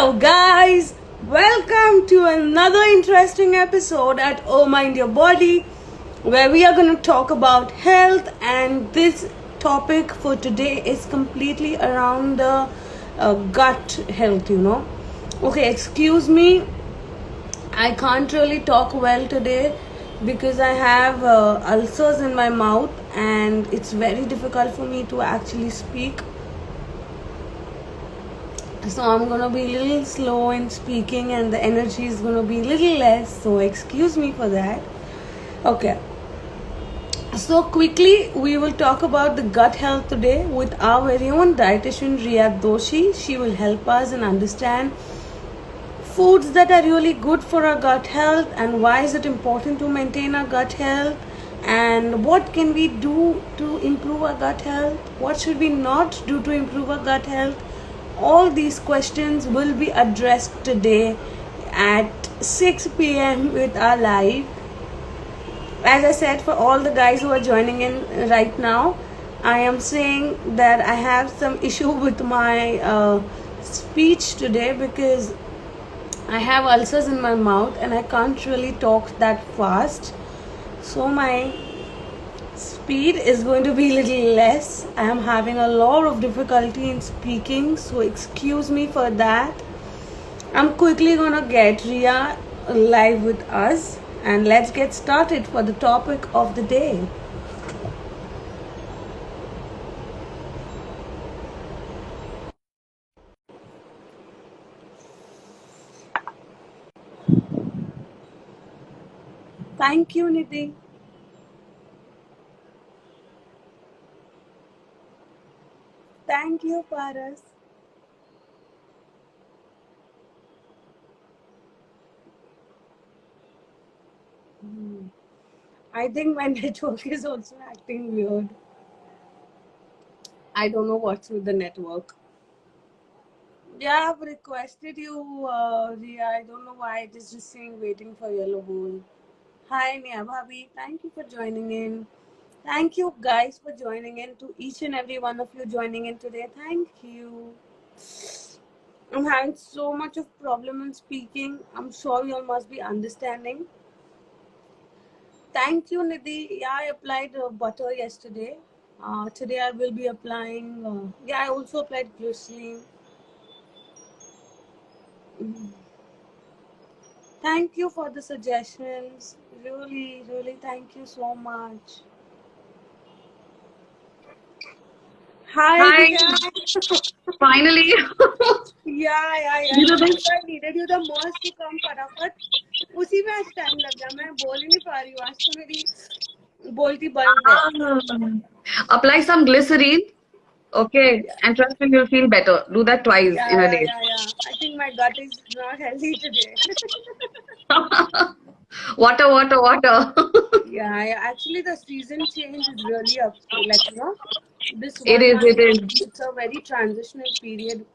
Hello, guys. Welcome to another interesting episode at Oh Mind Your Body, where we are going to talk about health. And this topic for today is completely around the gut health. Okay, excuse me. I can't really talk well today because I have ulcers in my mouth, and it's very difficult for me to actually speak. So I'm gonna be a little slow in speaking and the energy is gonna be a little less, so excuse me for that. Okay, so quickly we will talk about the gut health today with our very own dietitian Riyad Doshi. She will help us and understand foods that are really good for our gut health and why is it important to maintain our gut health, and what can we do to improve our gut health, what should we not do to improve our gut health. All these questions will be addressed today at 6 p.m. with our live. As I said, for all the guys who are joining in right now, I am saying that I have some issue with my speech today because I have ulcers in my mouth and I can't really talk that fast. So my speed is going to be a little less. I am having a lot of difficulty in speaking, so excuse me for that. I'm quickly gonna get Ria live with us and let's get started for the topic of the day. Thank you, Nidhi. Thank you, Paras. I think my network is also acting weird. I don't know what's with the network. Yeah, I've requested you, Ria. I don't know why it is just saying waiting for yellow hole. Hi, Nia Bhabhi. Thank you for joining in. Thank you, guys, for joining in. To each and every one of you joining in today, thank you. I'm having so much of problem in speaking. I'm sure you all must be understanding. Thank you, Nidhi. Yeah, I applied butter yesterday. Today I will be applying. I also applied glycerin. Mm. Thank you for the suggestions. Really, really, thank you so much. Hi, Hi, Ria. finally. Yeah. You know That's this? why I needed you the most to come फटाफट उसी में आज time लग गया मैं बोल ही नहीं पा रही हूँ आज तो मेरी बोलती बंद है Apply some glycerine, okay, and trust me, you'll feel better. Do that twice in a day. Yeah. I think my gut is not healthy today. Water. Actually the season change is really up, like this It one is, month it is. it's a very transitional period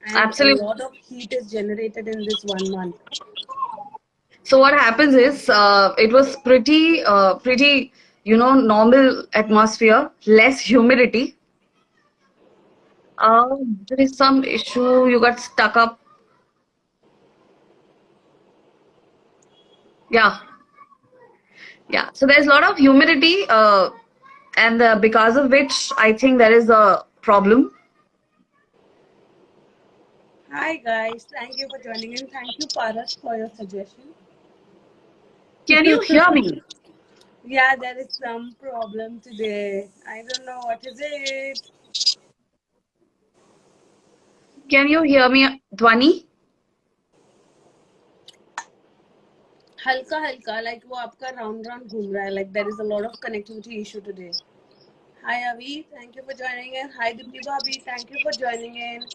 and a Absolutely. lot of heat is generated in this 1 month. So what happens is, it was pretty, normal atmosphere, less humidity. There is some issue. You got stuck up. Yeah, yeah. So there's a lot of humidity, and because of which I think there is a problem. Hi guys, thank you for joining in. Thank you Paras for your suggestion. Can you hear me? Yeah, there is some problem today. I don't know what is it. Can you hear me, Dhwani? हल्का हल्का like वो आपका round round घूम रहा है, like there is a lot of connectivity issue today. Hi Avi, thank you for joining in. Hi Dipti Bhabhi, thank you for joining in.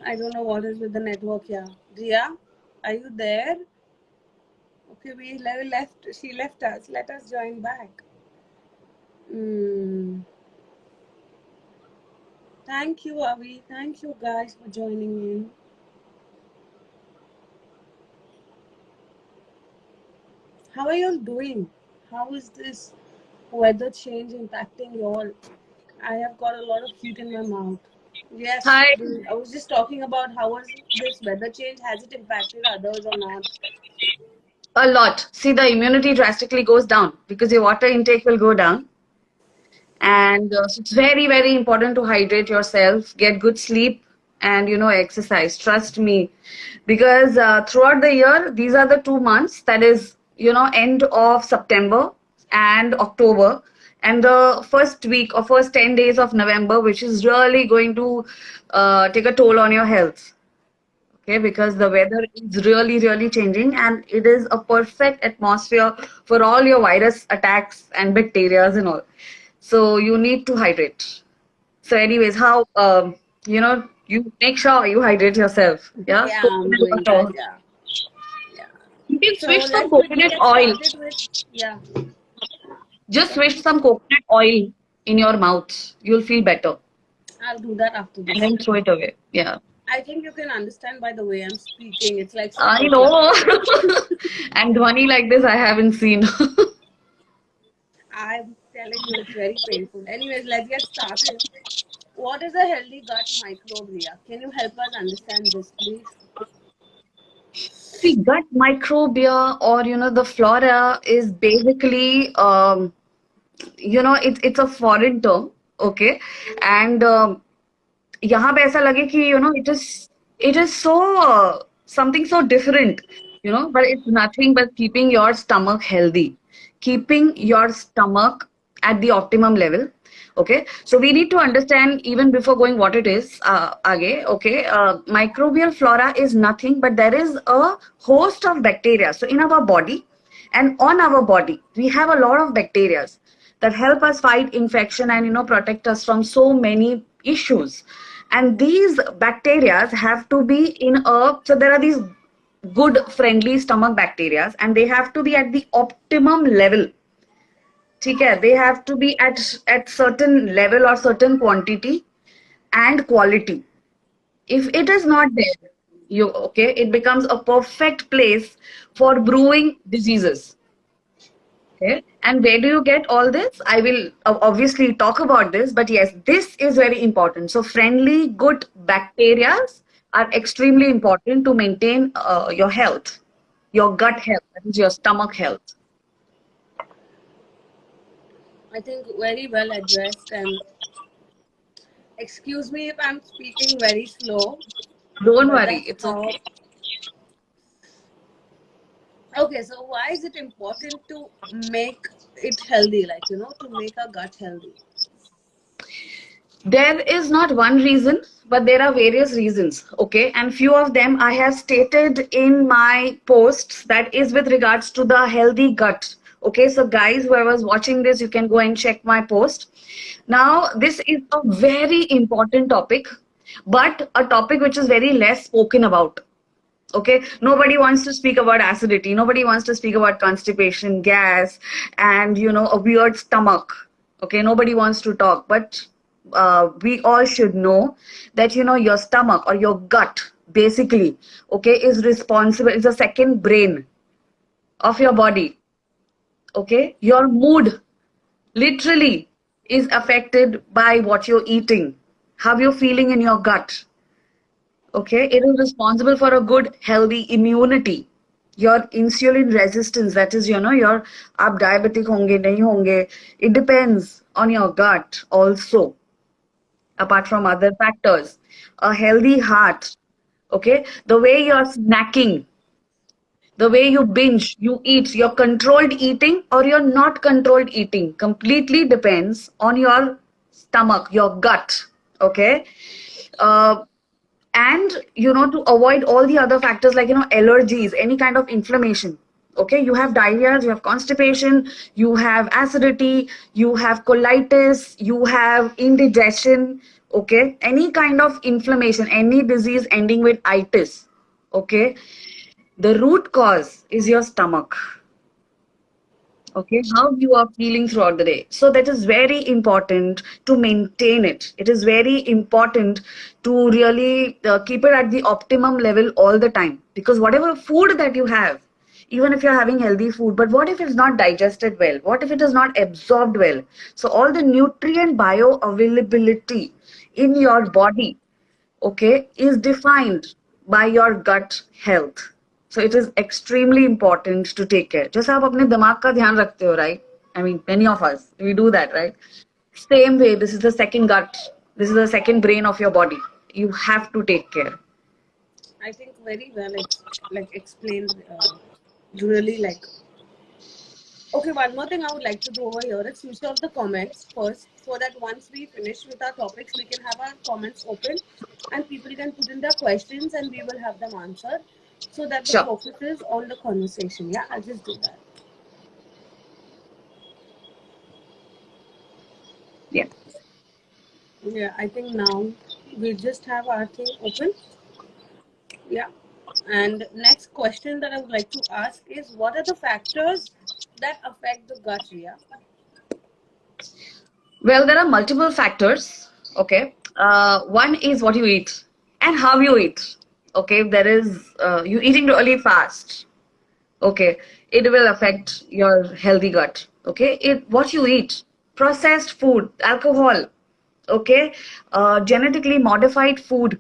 I don't know what is with the network here. Ria, are you there? Okay, we left. She left us. Let us join back. Mm. Thank you, Avi. Thank you guys for joining in. How are you all doing? How is this weather change impacting you all? I have got a lot of heat in my mouth. Yes, Hi. I was just talking about how was this weather change, has it impacted others or not? A lot. See, the immunity drastically goes down because your water intake will go down. And so it's very, very important to hydrate yourself, get good sleep, and exercise. Trust me, because throughout the year, these are the 2 months. That is, end of September and October, and the first week or first 10 days of November, which is really going to take a toll on your health. Okay, because the weather is really, really changing, and it is a perfect atmosphere for all your virus attacks and bacteria and all. So you need to hydrate. So, anyways, how you make sure you hydrate yourself. Yeah, Yeah, I'm coconut doing that. water. Yeah, yeah. You can So switch some let's quickly coconut get oil. started with, yeah. Just Sorry, switch some coconut oil in your mouth. You'll feel better, I'll do that after and this. then throw it away. Yeah, I think you can understand by the way I'm speaking. It's like so I chocolate. know. And Dhwani like this, I haven't seen. I'm telling you, it's very painful. Anyways, let's get started. What is a healthy gut microbiota? Can you help us understand this, please? See, gut microbia or the flora is basically it's a foreign term, okay, and यहाँ पे ऐसा लगे कि it is so something so different, but it's nothing but keeping your stomach healthy, keeping your stomach at the optimum level. Okay, so we need to understand even before going what it is. Aage, okay, microbial flora is nothing but there is a host of bacteria. So in our body and on our body, we have a lot of bacteria that help us fight infection and protect us from so many issues. And these bacteria have to be in a so there are these good friendly stomach bacteria and they have to be at the optimum level. ठीक है, they have to be at certain level or certain quantity and quality. If it is not there, it becomes a perfect place for brewing diseases. Okay. And where do you get all this? I will obviously talk about this, but yes, this is very important. So, friendly, good bacteria are extremely important to maintain your health, your gut health, that is your stomach health. I think very well addressed. And excuse me if I'm speaking very slow, Don't but worry, that's it's how. okay. Okay, so why is it important to make it healthy? Like, to make our gut healthy. There is not one reason, but there are various reasons. Okay, and few of them I have stated in my posts that is with regards to the healthy gut. Okay, so guys, whoever's watching this, you can go and check my post. Now, this is a very important topic, but a topic which is very less spoken about. Okay, nobody wants to speak about acidity, nobody wants to speak about constipation, gas, and a weird stomach. Okay, nobody wants to talk, but we all should know that your stomach or your gut basically, okay, is responsible, is the second brain of your body. Okay, your mood literally is affected by what you're eating, how you're feeling in your gut. Okay, it is responsible for a good, healthy immunity. Your insulin resistance, that is, your आप diabetic होंगे नहीं होंगे, it depends on your gut also, apart from other factors. A healthy heart, okay, the way you're snacking, the way you binge, you eat, you're controlled eating or you're not controlled eating, completely depends on your stomach, your gut, okay. Uh, and to avoid all the other factors like allergies, any kind of inflammation. Okay, you have diarrhea, you have constipation, you have acidity, you have colitis, you have indigestion. Okay, any kind of inflammation, any disease ending with itis. Okay, the root cause is your stomach. Okay, how you are feeling throughout the day. So that is very important to maintain it. It is very important to really keep it at the optimum level all the time, because whatever food that you have, even if you're having healthy food, but what if it's not digested well? What if it is not absorbed well? So all the nutrient bioavailability in your body, okay, is defined by your gut health. So it is extremely important to take care. जैसे आप अपने दिमाग का ध्यान रखते हो, right? I mean, many of us, we do that, right? Same way, this is the second gut. This is the second brain of your body. You have to take care. I think very well explained. Really like. Okay, one more thing I would like to do over here is switch off the comments first, so that once we finish with our topics, we can have our comments open and people can put in their questions and we will have them answered, so that the Sure. focus is on the conversation. Yeah, I'll just do that. Yeah. Yeah, I think now we just have our thing open. Yeah. And next question that I would like to ask is, what are the factors that affect the gut, Ria? Well, there are multiple factors. Okay. One is what you eat and how you eat. Okay. If there is you eating really fast, okay, it will affect your healthy gut. Okay. What you eat, processed food, alcohol, okay, genetically modified food,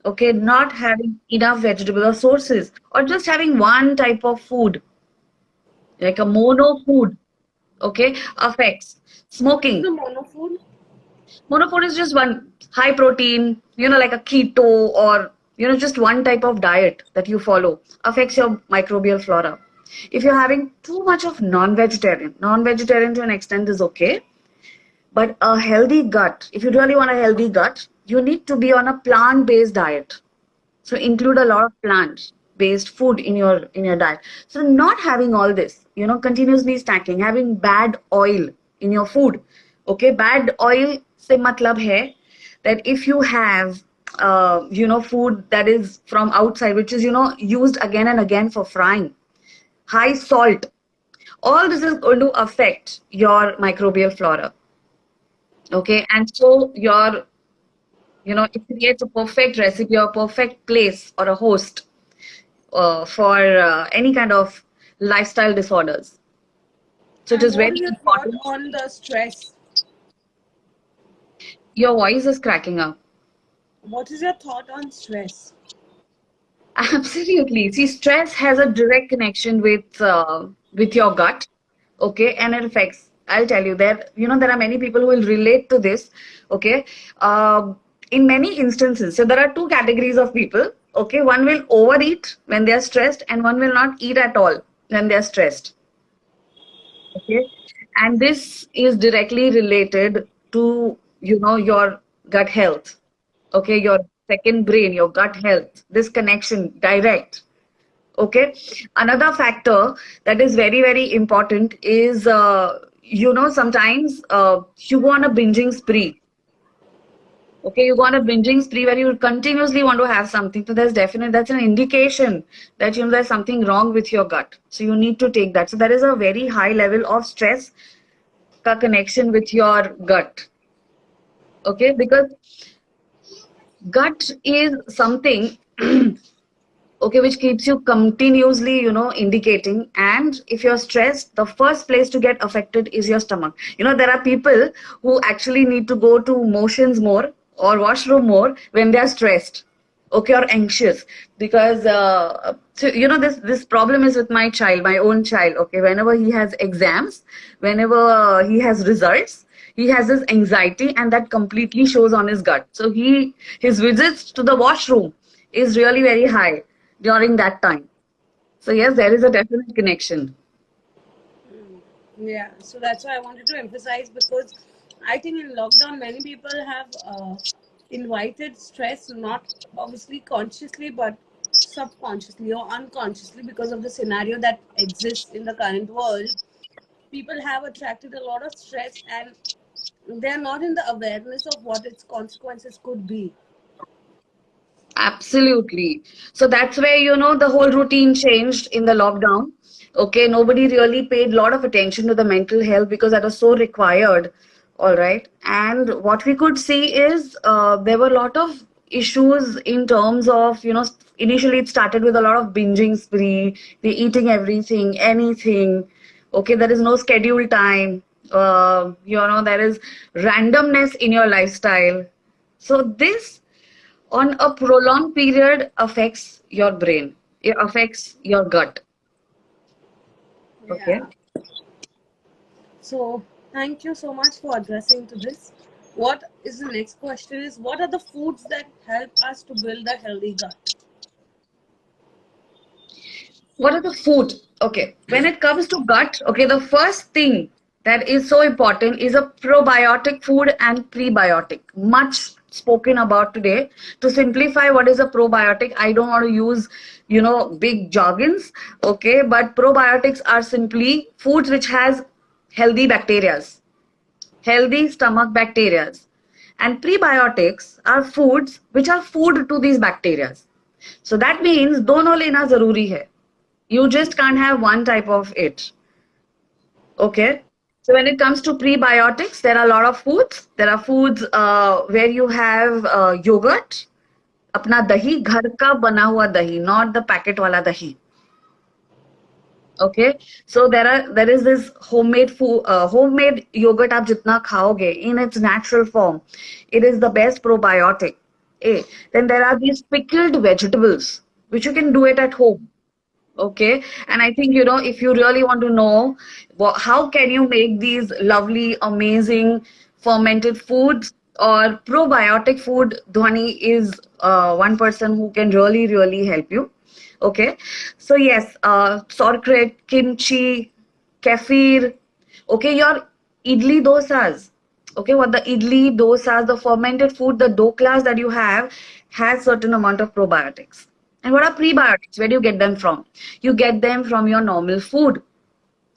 okay, not having enough vegetable sources, or just having one type of food, like a mono food, okay, affects. Smoking. The mono food? Mono food is just one high protein, like a keto, or just one type of diet that you follow, affects your microbial flora. If you're having too much of non-vegetarian to an extent is okay, but a healthy gut, if you really want a healthy gut, you need to be on a plant-based diet. So include a lot of plant-based food in your diet. So not having all this, continuously stacking, having bad oil in your food. Okay, bad oil se matlab hai that if you have food that is from outside, which is used again and again for frying, high salt, all this is going to affect your microbial flora. Okay, and so it creates a perfect recipe or perfect place or a host for any kind of lifestyle disorders. So it is What very is your important. thought on the stress? Your voice is cracking up. What is your thought on stress? Absolutely. See, stress has a direct connection with your gut, okay, and it affects. I'll tell you there are many people who will relate to this, okay. In many instances, so there are two categories of people, okay. One will overeat when they are stressed, and one will not eat at all when they are stressed, okay. And this is directly related to your gut health. Okay, your second brain, your gut health, this connection direct. Okay, another factor that is very, very important is sometimes you go on a binging spree. Okay, you go on a binging spree where you continuously want to have something. So that's an indication that there's something wrong with your gut. So you need to take that. So there is a very high level of stress connection with your gut. Okay, because gut is something okay, which keeps you continuously indicating, and if you're stressed, the first place to get affected is your stomach. There are people who actually need to go to motions more or washroom more when they are stressed, okay, or anxious, because this problem is with my own child. Okay, whenever he has exams, whenever he has results, he has this anxiety, and that completely shows on his gut. So his visits to the washroom is really very high during that time. So yes, there is a definite connection. Yeah, so that's why I wanted to emphasize, because I think in lockdown many people have invited stress, not obviously consciously but subconsciously or unconsciously, because of the scenario that exists in the current world. People have attracted a lot of stress and they're not in the awareness of what its consequences could be. Absolutely. So that's where, the whole routine changed in the lockdown. Okay, nobody really paid a lot of attention to the mental health because that was so required. All right. And what we could see is there were a lot of, issues in terms of, initially it started with a lot of binging spree, the eating everything, anything. Okay, there is no schedule time. There is randomness in your lifestyle. So this on a prolonged period affects your brain. It affects your gut. Okay. Yeah. So thank you so much for addressing to this. What is the next question is what are the foods that help us to build a healthy gut? What are the food? Okay, when it comes to gut, okay, the first thing that is so important is a probiotic food and prebiotic. Much spoken about today. To simplify, what is a probiotic? I don't want to use, big jargons. Okay, but probiotics are simply foods which has healthy bacterias, healthy stomach bacterias, and prebiotics are foods which are food to these bacterias. So that means दोनों लेना जरूरी है. You just can't have one type of it. Okay. So when it comes to prebiotics, there are a lot of foods. There are foods where you have yogurt, अपना दही, घर का बना हुआ दही, not the packet wala dahi. Okay. So there is this homemade food, homemade yogurt आप जितना खाओगे in its natural form, it is the best probiotic. A. Then there are these pickled vegetables, which you can do it at home. Okay, and I think if you really want to know how can you make these lovely, amazing fermented foods or probiotic food, Dhwani is one person who can really, really help you. Okay, so yes, sauerkraut, kimchi, kefir. Okay, your idli dosas. Okay, what the idli dosas, the fermented food, the doklas that you have has certain amount of probiotics. And what are prebiotics? Where do you get them from? You get them from your normal food.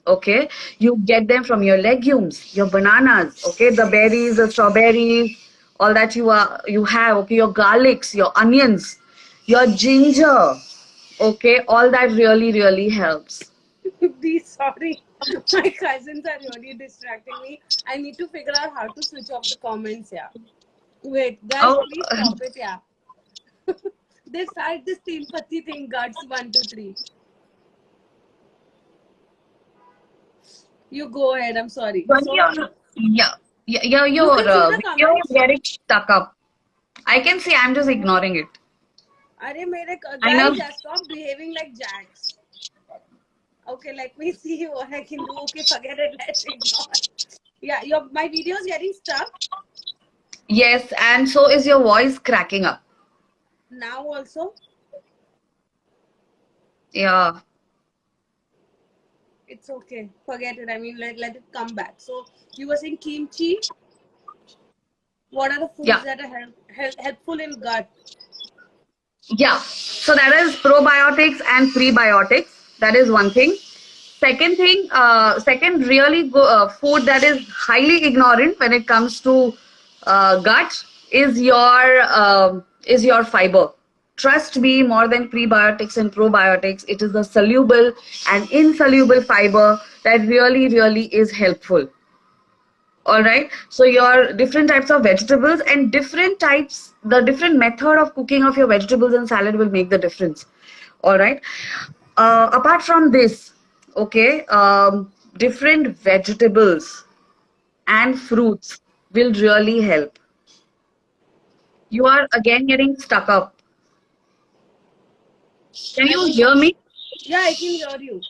Okay. You get them from your legumes, your bananas, okay, the berries, the strawberries, all that you have, okay, your garlics, your onions, your ginger, okay, all that really, really helps. Sorry, my cousins are really distracting me. I need to figure out how to switch off the comments. Yeah. Wait, guys, please stop it. Yeah. They start this teen patti thing, guts 1, 2, 3. You go ahead. I'm sorry. So, you're getting stuck up. I can see. I'm just ignoring it. Arey, mere guys, just stop behaving like jacks. Okay, let me see what I can do. Okay, forget it. Let's ignore. Yeah, my video is getting stuck. Yes, and so is your voice cracking up. Now also? Yeah. It's okay. Forget it. I mean, let it come back. So, you were saying kimchi. What are the foods that are helpful in gut? Yeah. So, that is probiotics and prebiotics. That is one thing. Second thing, second really food that is highly ignorant when it comes to gut is your fiber. Trust me, more than prebiotics and probiotics, it is the soluble and insoluble fiber that really, really is helpful. All right. So your different types of vegetables and the different method of cooking of your vegetables and salad will make the difference. All right. Apart from this, okay, different vegetables and fruits will really help. You are again getting stuck up. Can you hear me? Yeah, I can hear you.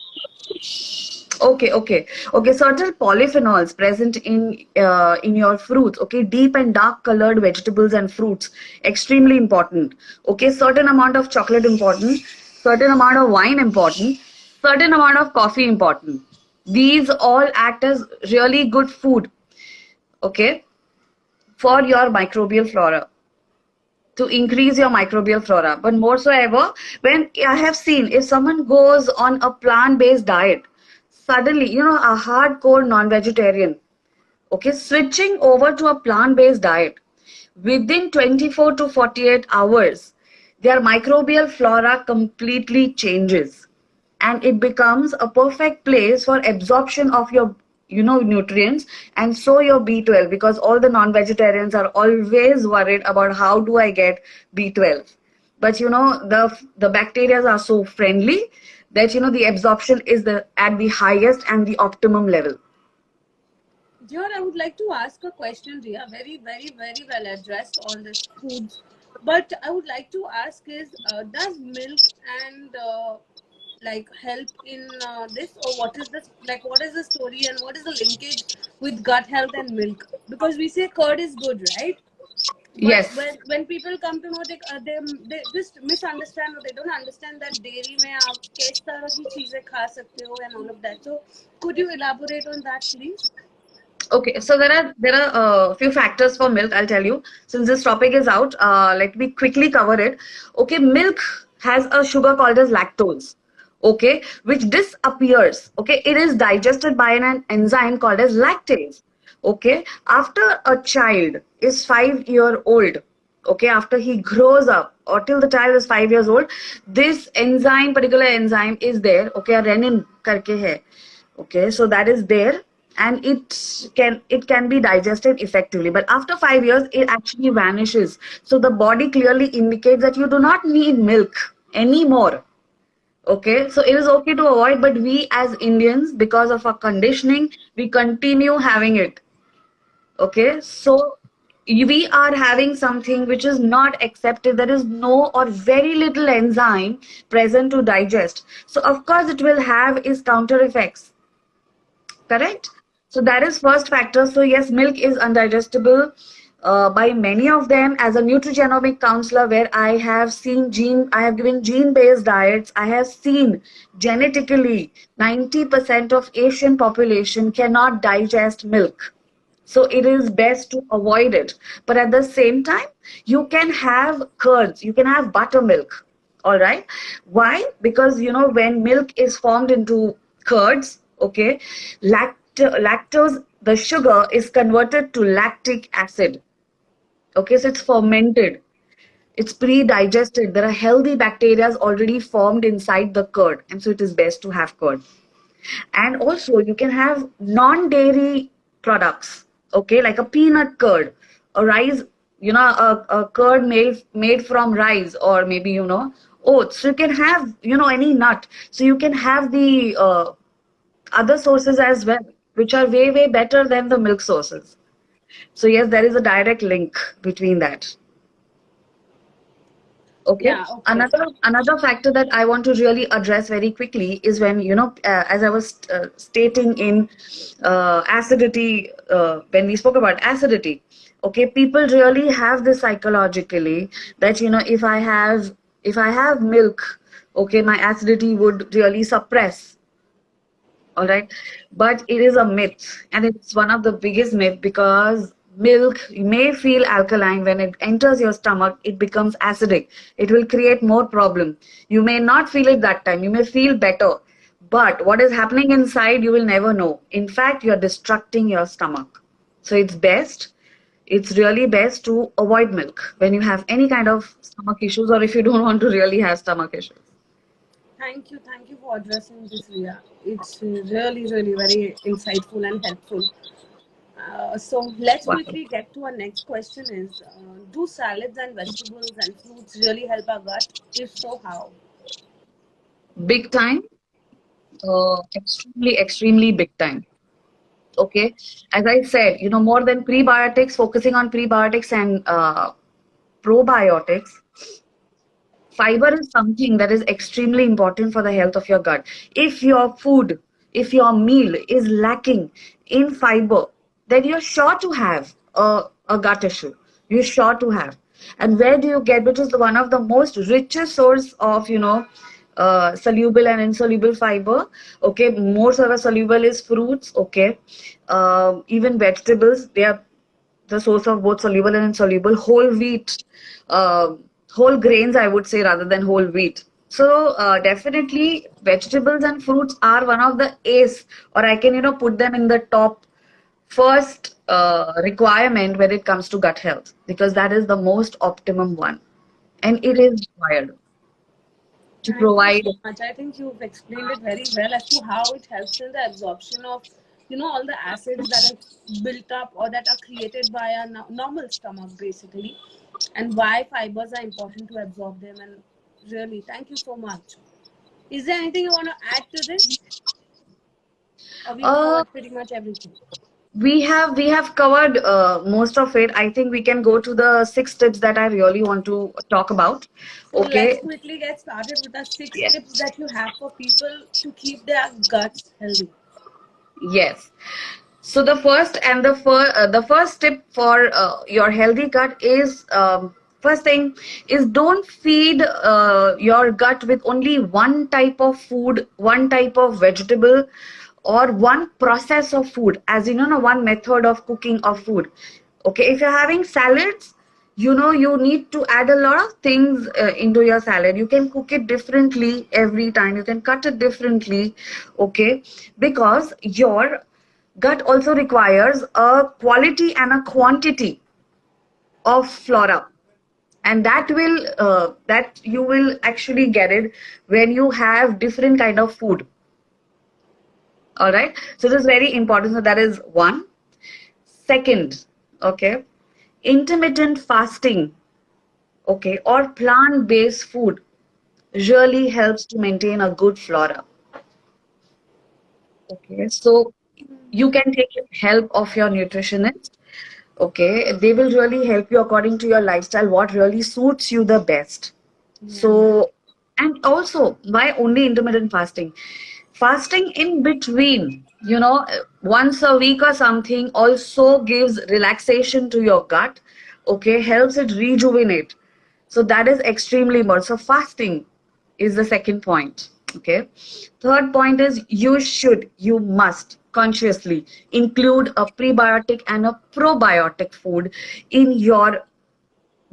Okay. Certain polyphenols present in your fruits. Okay, deep and dark colored vegetables and fruits, extremely important. Okay, certain amount of chocolate important, certain amount of wine important, certain amount of coffee important. These all act as really good food. Okay, for your microbial flora, to increase your microbial flora. But more so ever, when I have seen if someone goes on a plant-based diet, suddenly, a hardcore non-vegetarian, okay, switching over to a plant-based diet, within 24 to 48 hours, their microbial flora completely changes. And it becomes a perfect place for absorption of your nutrients, and so your B12, because all the non-vegetarians are always worried about how do I get B12. But the bacteria are so friendly that the absorption is the at the highest and the optimum level. Dear, I would like to ask a question, Ria. Very, very, very well addressed all this foods. But I would like to ask is, does milk and like help in this, or what is this? Like, what is the story and what is the linkage with gut health and milk? Because we say curd is good, right? But Yes. when people come to know, they just misunderstand, or they don't understand that dairy में आप किस तरह की चीजें खा सकते हो and all of that. So could you elaborate on that, please? Okay, so there are a few factors for milk. I'll tell you. Since this topic is out, let me quickly cover it. Okay, milk has a sugar called as lactose. Okay, which disappears. Okay, it is digested by an enzyme called as lactase. Okay, after a child is 5 year old. Okay, after he grows up or till the child is 5 years old, this particular enzyme is there. Okay, a renin karke hai. Okay, so that is there, and it can be digested effectively, but after 5 years it actually vanishes. So the body clearly indicates that you do not need milk anymore. Okay, so it is okay to avoid, but we as Indians, because of our conditioning, we continue having it. Okay, so we are having something which is not accepted. There is no or very little enzyme present to digest, so of course it will have its counter effects. Correct? So that is first factor. So yes, milk is undigestible by many of them. As a nutrigenomic counselor, where I have given gene-based diets. I have seen genetically 90% of Asian population cannot digest milk. So it is best to avoid it. But at the same time, you can have curds, you can have buttermilk. All right. Why? Because when milk is formed into curds, okay, lactose, the sugar is converted to lactic acid. Okay, so it's fermented. It's pre-digested. There are healthy bacteria already formed inside the curd, and so it is best to have curd. And also you can have non-dairy products, okay, like a peanut curd, a rice, a curd made from rice, or maybe oats. So you can have any nut. So you can have the other sources as well, which are way way better than the milk sources. So yes, there is a direct link between that. Okay. Yeah, okay. Another factor that I want to really address very quickly is when as I was stating in acidity, when we spoke about acidity. Okay, people really have this psychologically that if I have milk, okay, my acidity would really suppress. All right, but it is a myth, and it's one of the biggest myth, because milk may feel alkaline. When it enters your stomach, it becomes acidic. It will create more problem. You may not feel it that time, you may feel better, but what is happening inside you will never know. In fact, you're destructing your stomach. So it's really best to avoid milk when you have any kind of stomach issues, or if you don't want to really have stomach issues. Thank you for addressing this, Ria. It's really, really very insightful and helpful. So let's Wow. quickly get to our next question is, do salads and vegetables and fruits really help our gut? If so, how? Big time. Extremely big time. Okay, as I said, more than prebiotics, focusing on prebiotics and probiotics, fiber is something that is extremely important for the health of your gut. If your meal is lacking in fiber, then you're sure to have a gut issue. You're sure to have. And where do you get, which is one of the most richest source of, soluble and insoluble fiber. Okay, more sort of soluble is fruits. Okay, even vegetables, they are the source of both soluble and insoluble. Whole wheat, uh, whole grains, I would say, rather than whole wheat. So definitely, vegetables and fruits are one of the ace, or I can put them in the top first requirement when it comes to gut health, because that is the most optimum one, and it is required to Thank you provide. so much. I think you've explained it very well as to how it helps in the absorption of all the acids that are built up or that are created by our normal stomach basically, and why fibers are important to absorb them. And really, thank you so much. Is there anything you want to add to this, or we've Uh, covered pretty much everything? we have covered most of it. I think we can go to the 6 tips that I really want to talk about. So let's Okay. quickly get started with the six Yes. tips that you have for people to keep their guts healthy. Yes. So the first tip for your healthy gut is, first thing is, don't feed your gut with only one type of food, one type of vegetable, or one process of food, as you know, one method of cooking of food. Okay, if you're having salads, you need to add a lot of things into your salad. You can cook it differently every time. You can cut it differently. Okay, because your gut also requires a quality and a quantity of flora, and that you will actually get it when you have different kind of food. All right, so this is very important. So that is one. Second, okay, intermittent fasting, okay, or plant based food really helps to maintain a good flora. Okay, so you can take help of your nutritionist. Okay, they will really help you according to your lifestyle, what really suits you the best. Yeah. So, and also, why only intermittent fasting? Fasting in between, once a week or something, also gives relaxation to your gut. Okay, helps it rejuvenate. So that is extremely important. So fasting is the second point. Okay. Third point is, you must consciously include a prebiotic and a probiotic food in your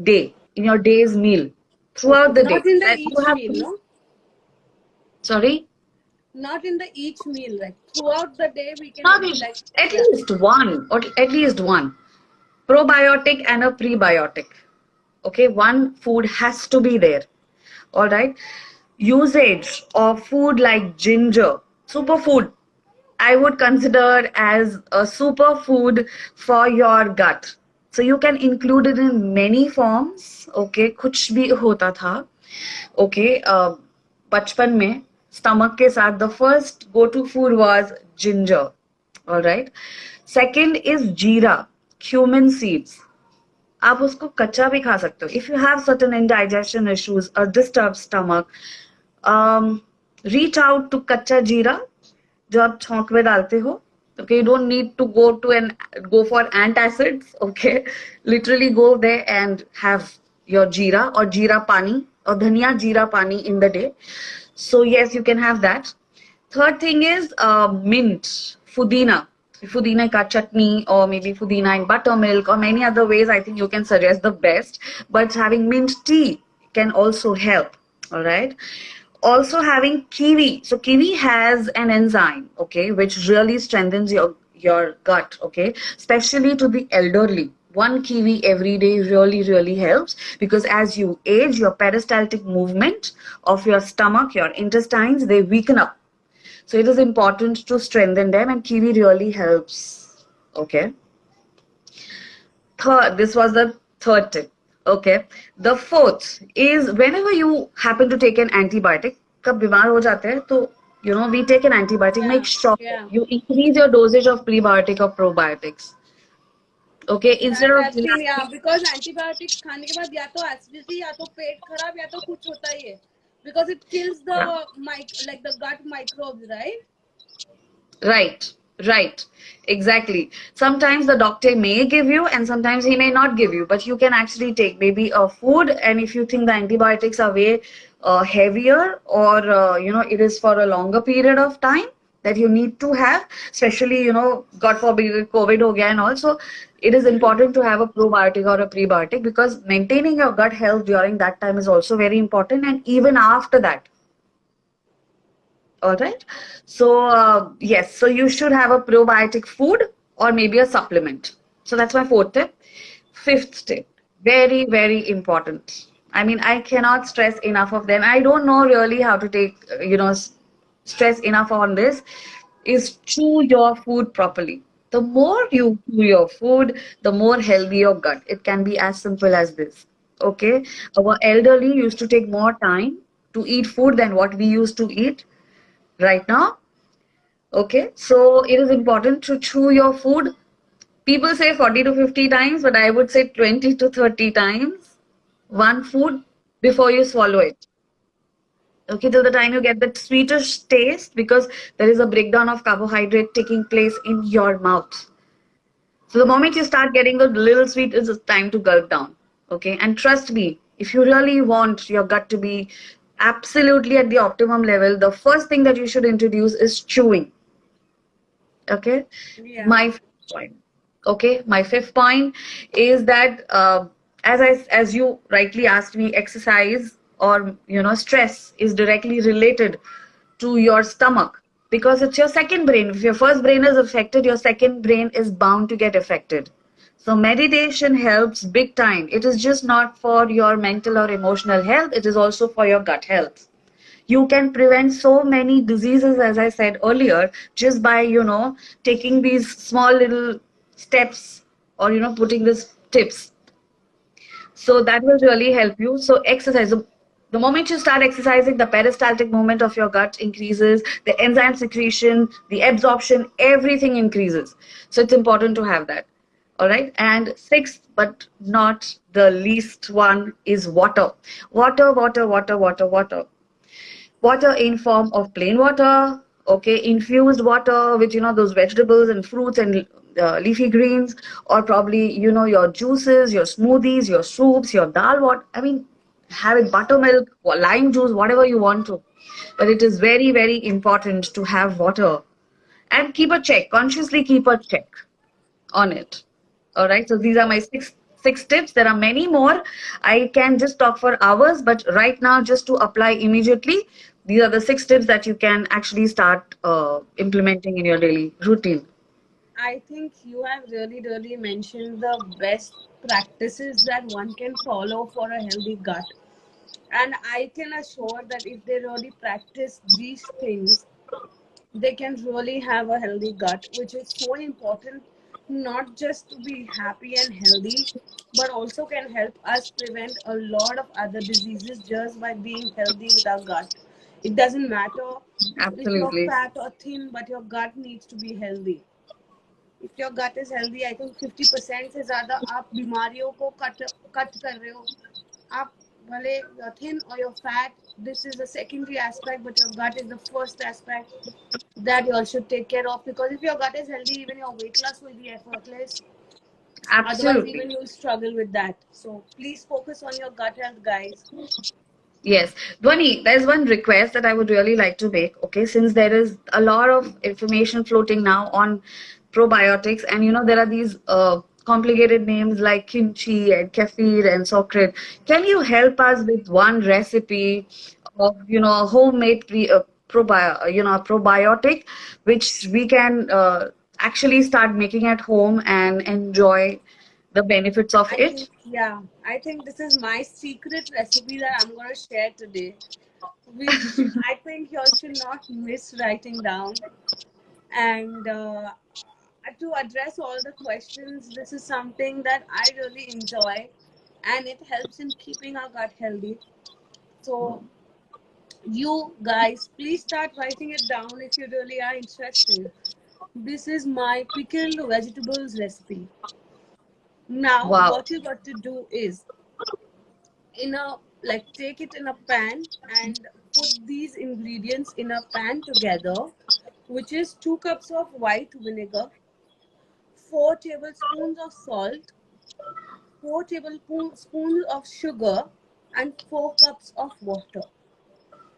in your day's meal Okay. throughout the day. Not in the And you each have meal, to, no? sorry, Not in the each meal. Like throughout the day, we can not like, at yeah. least one, or at least one probiotic and a prebiotic. Okay, one food has to be there. All right. Usage of food like ginger, superfood, I would consider as a superfood for your gut. So you can include it in many forms. Okay, कुछ भी होता था. Okay, बचपन में stomach के साथ the first go-to food was ginger. All right. Second is jeera, cumin seeds. आप उसको कच्चा भी खा सकते हो. If you have certain indigestion issues, a disturbed stomach, reach out to कच्चा जीरा जो आप छौंक में डालते हो. Okay, you don't need to go for antacids. Okay, literally go there and have your jeera or jeera pani or dhania jeera pani in the day. So yes, you can have that. Third thing is mint, pudina. Pudina ka chutney, or maybe pudina in buttermilk, or many other ways. I think you can suggest the best. But having mint tea can also help. All right. Also having kiwi. So kiwi has an enzyme, okay, which really strengthens your gut, okay, especially to the elderly. One kiwi every day really helps, because as you age, your peristaltic movement of your stomach, your intestines, they weaken up. So it is important to strengthen them, and kiwi really helps. Okay. Third, this was the third tip. Okay. The fourth is, whenever you happen to take an antibiotic, कब बीमार हो जाते हैं तो we take an antibiotic. Yeah. Make sure Yeah. you increase your dosage of prebiotic or probiotics. Okay, instead That of has been, yeah, because antibiotics खाने के बाद या तो acidity या तो पेट खराब या तो कुछ होता ही है, because it kills the yeah. like the gut microbes, right? Right, right, exactly. Sometimes the doctor may give you, and sometimes he may not give you, but you can actually take maybe a food, and if you think the antibiotics are way heavier, or it is for a longer period of time that you need to have, especially God forbid COVID ho gaya, and also it is important to have a probiotic or a prebiotic, because maintaining your gut health during that time is also very important, and even after that. All right. So, yes, so you should have a probiotic food or maybe a supplement. So that's my fourth tip. Fifth tip, very important. I mean, I cannot stress enough of them. I don't know really how to take, stress enough on this. is chew your food properly. The more you chew your food, the more healthy your gut. It can be as simple as this. Okay. Our elderly used to take more time to eat food than what we used to eat right now. Okay. So it is important to chew your food. People say 40 to 50 times, but I would say 20 to 30 times one food before you swallow it. Okay, till the time you get that sweetish taste, because there is a breakdown of carbohydrate taking place in your mouth. So the moment you start getting the little sweet, it's time to gulp down. Okay, and trust me, if you really want your gut to be absolutely at the optimum level, the first thing that you should introduce is chewing. Okay, Yeah. my fifth point. Okay, my fifth point is that as you rightly asked me, exercise or stress is directly related to your stomach, because it's your second brain. If your first brain is affected, your second brain is bound to get affected. So meditation helps big time. It is just not for your mental or emotional health, it is also for your gut health. You can prevent so many diseases, as I said earlier, just by taking these small little steps, or putting these tips. So that will really help you. So exercise, the moment you start exercising, the peristaltic movement of your gut increases, the enzyme secretion, the absorption, everything increases. So it's important to have that. All right. And sixth, but not the least one, is water. Water, water, water, water, water. Water in form of plain water, okay, infused water with those vegetables and fruits and leafy greens, or probably your juices, your smoothies, your soups, your dal, what I mean, have it buttermilk or lime juice, whatever you want to. But it is very, very important to have water, and keep a check, consciously keep a check on it. All right. So these are my six tips. There are many more. I can just talk for hours, but right now, just to apply immediately, these are the six tips that you can actually start implementing in your daily routine. I think you have really, really mentioned the best practices that one can follow for a healthy gut. And I can assure that if they really practice these things, they can really have a healthy gut, which is so important, not just to be happy and healthy, but also can help us prevent a lot of other diseases just by being healthy with our gut. It doesn't matter if you're Absolutely. fat or thin, but your gut needs to be healthy. If your gut is healthy, I think 50% से ज़्यादा आप बीमारियों को cut कर रहे हो. आप भले you're thin or you're fat, this is a secondary aspect, but your gut is the first aspect that you all should take care of, because if your gut is healthy, even your weight loss will be effortless. Otherwise, Absolutely. even you'll struggle with that. So please focus on your gut health, guys. Yes. Dhwani, there's one request that I would really like to make. Okay, since there is a lot of information floating now on probiotics, and there are these complicated names like kimchi and kefir and sokrit. Can you help us with one recipe of a homemade a probiotic, which we can actually start making at home and enjoy the benefits of I it? think, yeah, I think this is my secret recipe that I'm going to share today, which I think you all should not miss writing down. And to address all the questions, this is something that I really enjoy, and it helps in keeping our gut healthy. So, you guys, please start writing it down if you really are interested. This is my pickled vegetables recipe. Now, Wow. what you got to do is, in a like, take it in a pan and put these ingredients in a pan together, which is 2 cups of white vinegar, 4 tablespoons of salt, 4 tablespoons of sugar, and 4 cups of water.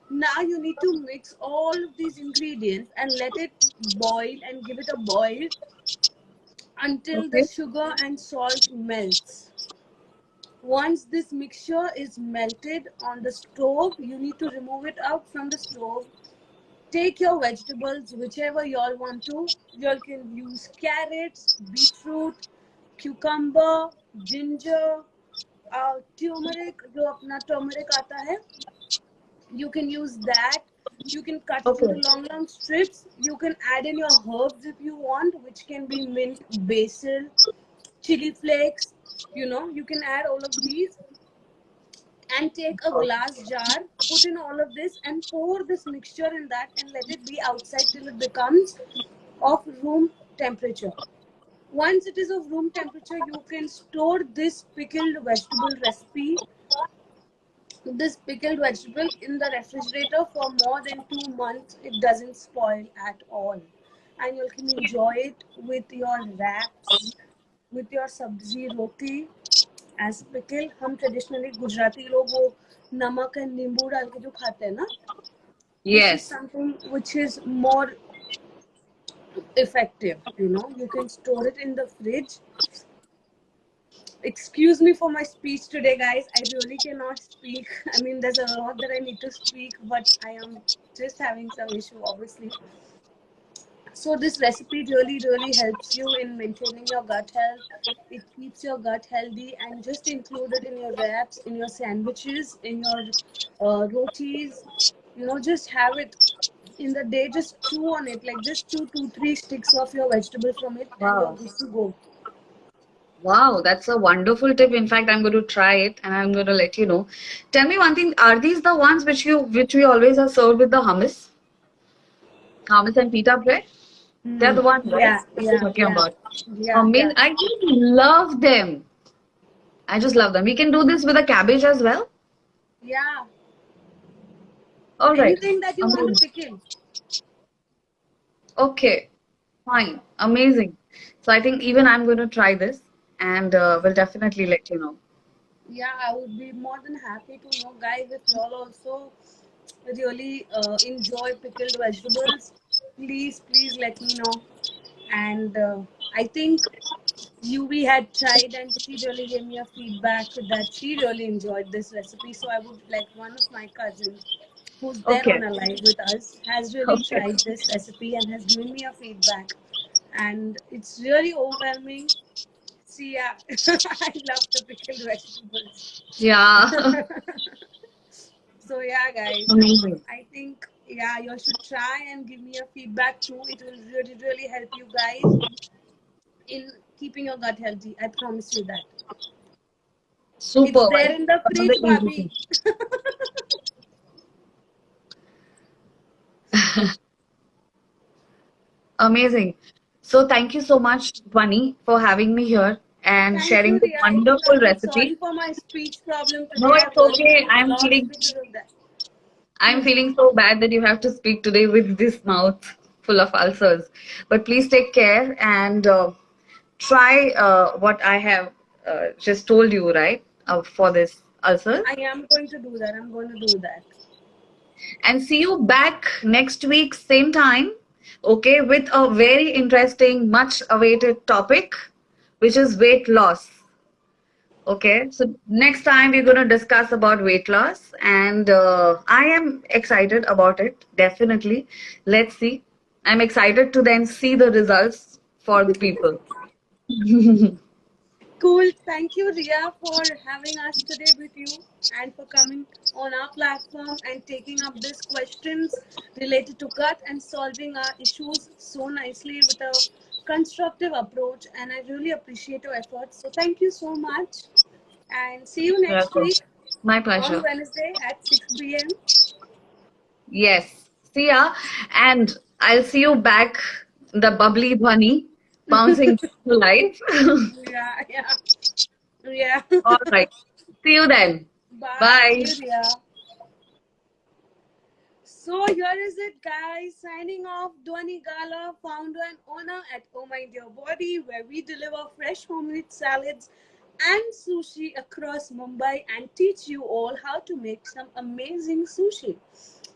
Now you need to mix all of these ingredients and let it boil and give it a boil until the Okay. sugar and salt melts. Once this mixture is melted on the stove, you need to remove it out from the stove. Take your vegetables, whichever you all want to. You all can use carrots, beetroot, cucumber, ginger, turmeric, जो अपना turmeric आता है, you can use that. You can cut it into Okay. long strips. You can add in your herbs if you want, which can be mint, basil, chili flakes. You can add all of these and take a glass jar, put in all of this and pour this mixture in that and let it be outside till it becomes of room temperature. Once it is of room temperature, you can store this pickled vegetable recipe, this pickled vegetable in the refrigerator for more than 2 months. It doesn't spoil at all. And you can enjoy it with your wraps, with your sabzi roti as pickle. हम traditionally Gujarati लोग वो नमक and नींबू डाल के जो खाते हैं ना, this is Yes. something which is more effective. You can store it in the fridge. Excuse me for my speech today, guys. I really cannot speak. I mean, there's a lot that I need to speak, but I am just having some issue, obviously. So this recipe really helps you in maintaining your gut health. It keeps your gut healthy, and just include it in your wraps, in your sandwiches, in your rotis. Just have it in the day. Just chew on it, like just chew 2-3 sticks of your vegetable from it, and you're Wow. good to go. Wow, that's a wonderful tip. In fact, I'm going to try it and I'm going to let you know. Tell me one thing, are these the ones which we always are served with the hummus? Hummus and pita bread? They're the ones, right? Yeah, That you're yeah, talking yeah, about. I yeah, yeah, mean, I just love them. I just love them. We can do this with a cabbage as well. yeah. All right. Anything that you want to Amazing. pickle. Okay. Fine. Amazing. So I think even I'm going to try this and will definitely let you know. Yeah, I would be more than happy to know, guys, if y'all also really enjoy pickled vegetables. Please let me know. And I think UV had tried and she really gave me a feedback that she really enjoyed this recipe. So I would like one of my cousins who's there on Okay. a live with us has really Okay. tried this recipe and has given me a feedback. And it's really overwhelming. See, yeah, I love the pickled vegetables. Yeah. So yeah, guys, Amazing. I think yeah, you should try and give me a feedback too. It will really help you guys in keeping your gut healthy. I promise you that. It's Superb. I there think in the that's another fridge, easy Bobby. thing. Amazing. So thank you so much, Bunny, for having me here and Thank sharing you, this Ria. It was wonderful lovely. Sorry recipe. for my speech problem No, today. I've it's really okay. been exhausted because of that. I'm feeling so bad that you have to speak today with this mouth full of ulcers. But please take care and try what I have just told you, right? For this ulcers. I am going to do that. I'm going to do that. And see you back next week, same time, okay, with a very interesting, much awaited topic, which is weight loss. Okay, so next time we're going to discuss about weight loss, and I am excited about it, definitely. Let's see. I'm excited to then see the results for the people. Cool. Thank you, Ria, for having us today with you and for coming on our platform and taking up these questions related to gut and solving our issues so nicely with a constructive approach. And I really appreciate your efforts. So thank you so much. And see you next Welcome. week My on pleasure. Wednesday at 6 p.m. Yes. See ya. And I'll see you back, the bubbly bunny bouncing back to life. Yeah, yeah, yeah. All right. See you then. Bye. See Bye. you, Ria. So here is it, guys. Signing off, Dwani Gala, founder and owner at Oh My Dear Body, where we deliver fresh homemade salads and sushi across Mumbai and teach you all how to make some amazing sushi.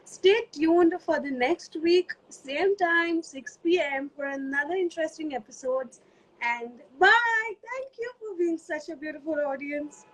Stay tuned for the next week, same time, 6 p.m. for another interesting episode. And bye. Thank you for being such a beautiful audience.